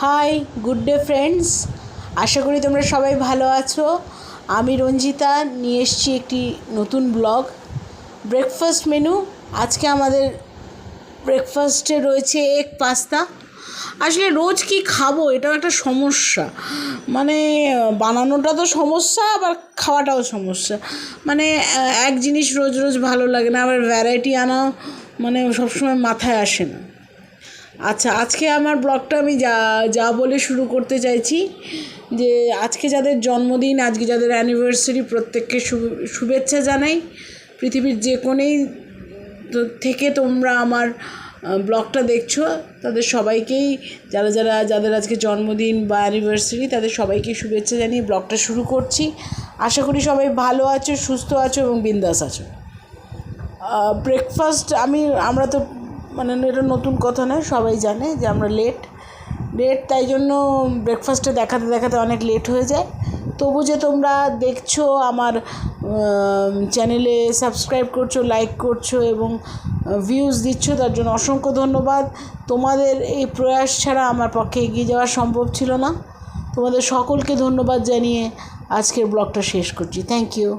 High, good day friends. আশা করি তোমরা সবাই ভালো আছো। আমি রঞ্জিতা নিয়ে এসেছি একটি নতুন ব্লগ। ব্রেকফাস্ট মেনু আজকে আমাদের ব্রেকফাস্টে রয়েছে এগ পাস্তা। আসলে রোজ কি খাবো এটাও একটা সমস্যা, মানে বানানোটা তো সমস্যা, আবার খাওয়াটাও সমস্যা। মানে এক জিনিস রোজ রোজ ভালো লাগে না, আবার ভ্যারাইটি আনাও মানে সবসময় মাথায় আসে না। আচ্ছা, আজকে আমার ব্লগটা আমি যা বলে শুরু করতে চাইছি যে আজকে যাদের জন্মদিন, আজকে যাদের অ্যানিভার্সারি, প্রত্যেককে শুভেচ্ছা জানাই। পৃথিবীর যে কোণেই থেকে তোমরা আমার ব্লগটা দেখছো তাদের সবাইকেই, যাদের আজকে জন্মদিন বা অ্যানিভার্সারি তাদের সবাইকে শুভেচ্ছা জানিয়ে ব্লগটা শুরু করছি। আশা করি সবাই ভালো আছো, সুস্থ আছো এবং বিন্দাস আছো। ব্রেকফাস্ট আমরা তো মানে এটা নতুন কথা নয়, সবাই জানে যে আমরা লেট, তাই জন্য ব্রেকফাস্টে দেখাতে দেখাতে অনেক লেট হয়ে যায়। তবু যে তোমরা দেখছো, আমার চ্যানেলে সাবস্ক্রাইব করছো, লাইক করছো এবং ভিউজ দিচ্ছ, তার জন্য অসংখ্য ধন্যবাদ। তোমাদের এই প্রয়াস ছাড়া আমার পক্ষে এগিয়ে যাওয়া সম্ভব ছিল না। তোমাদের সকলকে ধন্যবাদ জানিয়ে আজকের ব্লগটা শেষ করছি। Thank you.